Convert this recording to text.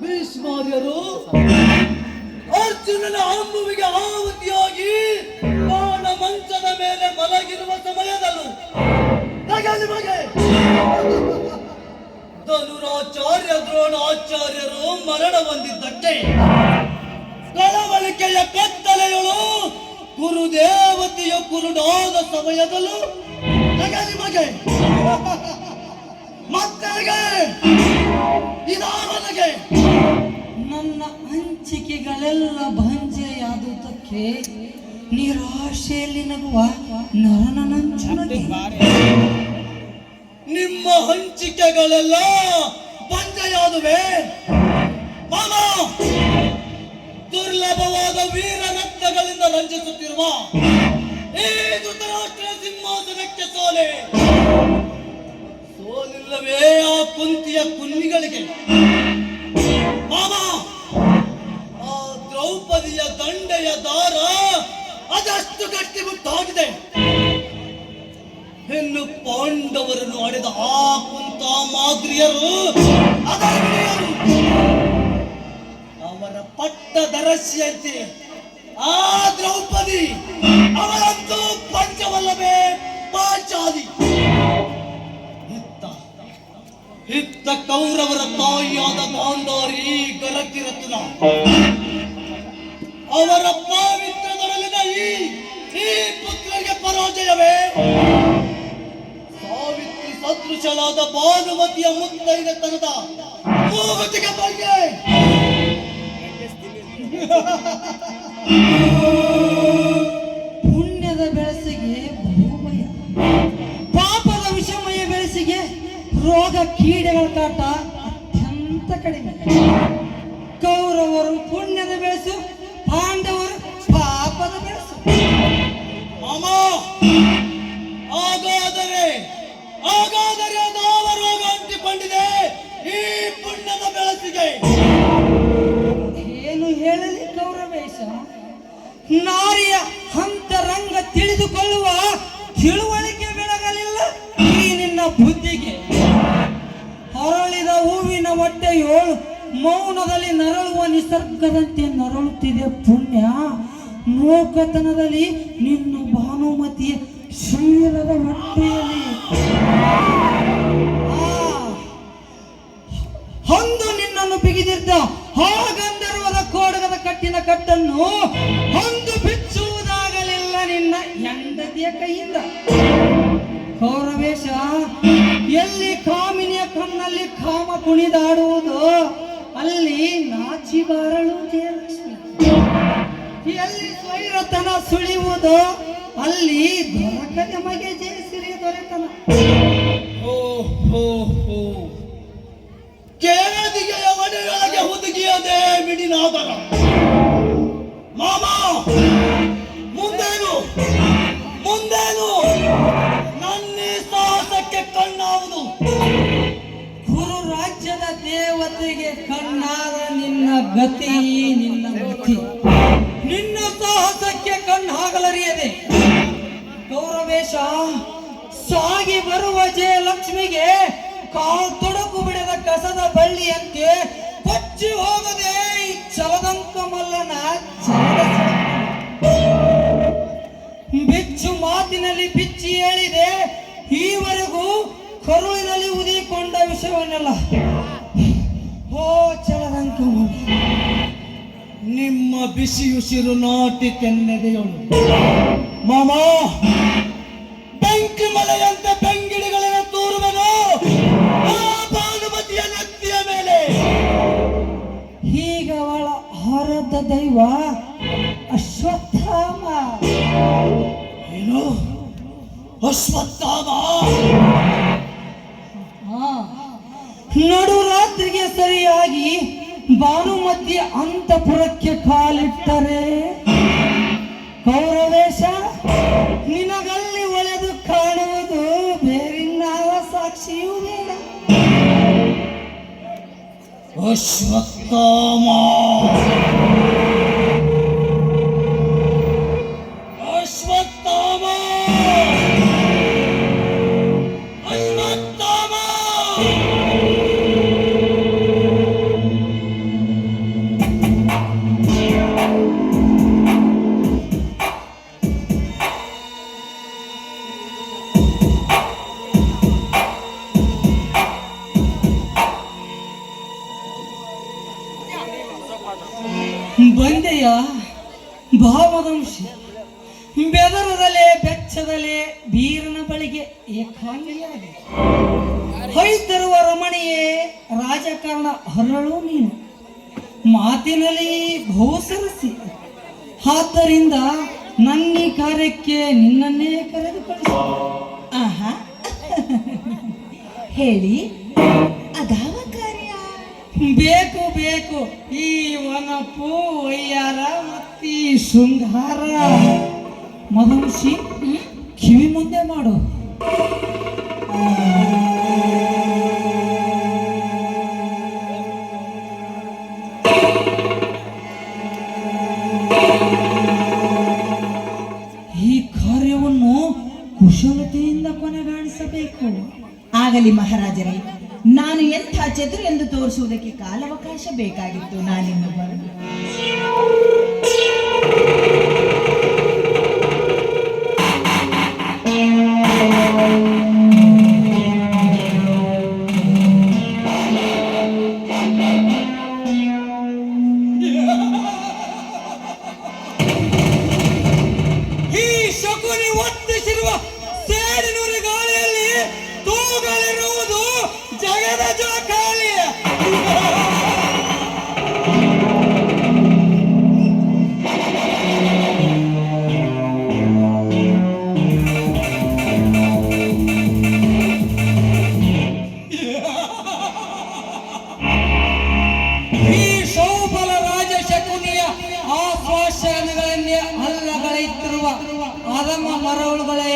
ಭೀಷ್ಮಾರ್ಯರು ಅರ್ಜುನನ ಅಂಬುವಿಗೆ ಆಹುತಿಯಾಗಿ ಬಾಣ ಮಂಚದ ಮೇಲೆ ಮಲಗಿರುವ ಸಮಯದಲ್ಲೂ ನಿಮಗೆ ಧನುರಾಚಾರ್ಯ ದ್ರೋಣಾಚಾರ್ಯರು ಮರಣ ಹೊಂದಿದ್ದಕ್ಕೆ ಕಳವಳಿಕೆಯ ಕತ್ತಲೆಯಳು ಗುರುದೇವತೆಯ ಕುರುಡಾದ ಸಮಯದಲ್ಲೂ ನಿಮಗೆ ಮತ್ತೆ ಇದಾವನಿಗೆ ನನ್ನ ಹಂಚಿಕೆಗಳೆಲ್ಲ ಭಂಜೆಯಾದುದಕ್ಕೆ ನಿರಾಶೆಯಲ್ಲಿ ನಗುವ ನರನಂಚುನಗೆ ನಿಮ್ಮ ಹಂಚಿಕೆಗಳೆಲ್ಲ ಭಂಜೆಯಾದುವೆ ಮಾಮ. ದುರ್ಲಭವಾದ ವೀರ ರತ್ನಗಳಿಂದ ರಂಜಿಸುತ್ತಿರುವ ಈ ಧೃತರಾಷ್ಟ್ರ ಸಿಂಹಾಸನಕ್ಕೆ ಸೋಲಿಲ್ಲವೇ ಆ ಕುಂತಿಯ ಕುನ್ನಿಗಳಿಗೆ ಮಾಮ. ಆ ದ್ರೌಪದಿಯ ದಂಡೆಯ ದಾರ ಅದಷ್ಟು ಗಟ್ಟಿಮುಟ್ಟಾಗಿದೆ. ಇನ್ನು ಪಾಂಡವರನ್ನು ಆಡಿದ ಆ ಕುಂತ ಮಾದ್ರಿಯರು ಅವರ ಪಟ್ಟದರಸಿಯಂತೆ ಆ ದ್ರೌಪದಿ ಅವರಂತೂ ಪಂಚವಲ್ಲವೇ ಪಾಂಚಾಲಿ. ಇತ್ತ ಕೌರವರ ತಾಯಿಯಾದ ಗಾಂಧಾರಿ ಗರಕಿರತ್ನ ಅವರ ಪಾವಿತ್ರದೊಡಲಿನ ಈ ಪುತ್ರರಿಗೆ ಪರಾಜಯವೇ? ಸಾವಿತ್ರಿ ಸದೃಶಳಾದ ಭಾನುಮತಿಯ ಮುತ್ತೈದೆತನದ ಮೂಗುತಿಗೆ ಬಗ್ಗೆ ಪುಣ್ಯದ ಬೆಳಸಿಗೆ ಬಹುಮಯ, ಪಾಪದ ವಿಷಮಯ ಬೆಳಸಿಗೆ ರೋಗ ಕೀಡೆಗಳ ಕಾಟ ಅತ್ಯಂತ ಕಡಿಮೆ. ಕೌರವರು ಪುಣ್ಯದ ಬೆಳೆಸು, ಪಾಂಡವರು ಪಾಪದ ಬೆಳೆಸು. ಮಾಮ, ಹಾಗಾದರೆ ಯಾವ ರೋಗ ಅಂಟಿಕೊಂಡಿದೆ ಈ ಪುಣ್ಯದ ಬೆಳಸಿಗೆ? ಏನು ಹೇಳಲಿ ಕೌರವೇಶ, ನಾರಿಯ ಅಂತರಂಗ ತಿಳಿದುಕೊಳ್ಳುವ ತಿಳುವಳಿಕೆ ಬೆಳಗಲಿಲ್ಲ ಈ ನಿನ್ನ ಬುದ್ಧಿಗೆ. ಹೊರಳಿದ ಹೂವಿನ ಹೊಟ್ಟೆಯು ಮೌನದಲ್ಲಿ ನರಳುವ ನಿಸರ್ಗದಂತೆ ನರಳುತ್ತಿದೆ ಪುಣ್ಯ. ಮೂಕತನದಲ್ಲಿ ನಿನ್ನ ಭಾನುಮತಿಯ ಶೀಲದ ಹೊಟ್ಟೆಯಲ್ಲಿ ಹೊಂದು ನಿನ್ನನ್ನು ಬಿಗಿದಿದ್ದ ಆ ಗಂಧರ್ವದ ಕೋಡಗದ ಕಟ್ಟಿನ ಕಟ್ಟನ್ನು ಹೊಂದು ಬಿಚ್ಚುವುದಾಗಲಿಲ್ಲ ನಿನ್ನ ಹೆಂಡತಿಯ ಕೈಯಿಂದ. ಕೌರವೇಶ, ಎಲ್ಲಿ ಕಾಮಿನಿಯ ಕಣ್ಣಲ್ಲಿ ಕಾಮ ಕುಣಿದಾಡುವುದು ಅಲ್ಲಿ ನಾಚಿ ಬಾರಳು ಜಯಲಕ್ಷ್ಮಿ. ಎಲ್ಲಿ ಸ್ವೈರತನ ಸುಳಿಯುವುದು ಅಲ್ಲಿ ದೊರಕದೆ ಮಗೆ ಜಯಸಿರಿಯ ದೊರೆತನ. ಕೇದಿಗೆಯ ಒಡೆಯೊಳಗೆ ಹುದುಗಿಯದೆ ಮಿಡಿನಾದರ ಮಾಮ. ಮುಂದೇನು ನನ್ನ ಸಾಹಸಕ್ಕೆ ಕಣ್ಣಾವುದು? ಗುರು ರಾಜ್ಯದ ದೇವತೆಗೆ ಕಣ್ಣಾದ ನಿನ್ನ ಗತಿ ನಿನ್ನ ಗತಿ. ನಿನ್ನ ಸಾಹಸಕ್ಕೆ ಕಣ್ಣಾಗಲರಿಯದೆ ಗೌರವೇಶ, ಸಾಗಿ ಬರುವ ಜಯಲಕ್ಷ್ಮಿಗೆ ಕಾಲ್ ತೊಡಕು ಬಿಡದ ಕಸದ ಬಳ್ಳಿಯಂತೆ ಕೊಚ್ಚಿ ಹೋಗದೆ ಈ ಚಲದಂಕ ಮಲ್ಲನ ಬಿಚ್ಚು ಮಾತಿನಲ್ಲಿ ಬಿಚ್ಚಿ ಹೇಳಿದೆ. ಈವರೆಗೂ ಕರುಳಿನಲ್ಲಿ ಉದಿಕೊಂಡ ವಿಷಯವನ್ನೆಲ್ಲ ಓ ಚಲದಂಕ ಮಲ್ಲ, ನಿಮ್ಮ ಬಿಸಿಯುಸಿರು ನಾಟಿ ತೆನ್ನೆದೆಯಳು ಮಾಮ. ಬೆಂಕಿ ಮಲೆಯಂತೆ ಬೆಂಗಿಡಿಗಳನ್ನು ತೂರುವನು ಆ ಭಾನುಮತಿಯ ನೆತ್ತಿಯ ಮೇಲೆ. ಈಗ ಅವಳ ಆರಾಧ ದೈವ ಅಶ್ವತ್ಥಾಮ. ಏನು ಅಶ್ವತ್ಥಾಮ? ನಡು ರಾತ್ರಿಗೆ ಸರಿಯಾಗಿ ಭಾನುಮತಿ ಅಂತಃಪುರಕ್ಕೆ ಕಾಲಿಟ್ಟರೆ ಕೌರವೇಶ, ನಿನಗಲ್ಲಿ ಒಳೆದು ಕಾಣುವುದು ಬೇರಿನ್ನಾವ ಸಾಕ್ಷಿಯೂ ಬೇಡ. ಅಶ್ವತ್ಥಾಮ ಬಂದೆಯ ಭಾವದಂಶಿ ಬೆದರದಲೆ ಬೆಚ್ಚದಲೆ ಬೀರನ ಬಳಿಗೆ ಏಕಾಂಗಿಯಾಗಿ ಹೊಯ್ತರುವ ರಮಣಿಯೇ ರಾಜಕಾರಣ ಹೊರಳು ನೀನು ಮಾತಿನಲ್ಲಿ ಬಹುಸರಸಿ ಆದ್ದರಿಂದ ನನ್ನ ಕಾರ್ಯಕ್ಕೆ ನಿನ್ನನ್ನೇ ಕರೆದು ಕಳಿಸು. ಆಹಾ ಹೇಳಿ ಅದಾವ ಕಾರ್ಯ? ಬೇಕು ಬೇಕು ಈ ವನಪು ವಯ್ಯಾರ ಮತ್ತಿ ಶೃಂಗಾರ ಮಧುಷಿ ಕಿವಿ ಮುಂದೆ ಮಾಡು. ಈ ಕಾರ್ಯವನ್ನು ಕುಶಲತೆಯಿಂದ ಕೊನೆಗಾಣಿಸಬೇಕು. ಆಗಲಿ ಮಹಾರಾಜರೇ, ನಾನು ಎಂಥ ಚತುರ ಎಂದು ತೋರಿಸುವುದಕ್ಕೆ ಕಾಲಾವಕಾಶ ಬೇಕಾಗಿತ್ತು. ನಾನಿನ್ನು ಬರಲು ಈ ಶಕುನಿ ಒತ್ತಿಸಿರುವ ಸೇಡಿನುರಿ ಗಾಳಿಯಲ್ಲಿ ತೂಗಲಿರುವುದು ಜಗದ ಜೋಕಾಲಿ. ಈ ಶೋಭಲ ರಾಜ ಶಕುನಿಯ ಆಶ್ವಾಸನೆಗಳನ್ನೇ ಅಲ್ಲಗಳೆಯುತ್ತಿರುವ ಅರಮ ಮರಳುಗಳೇ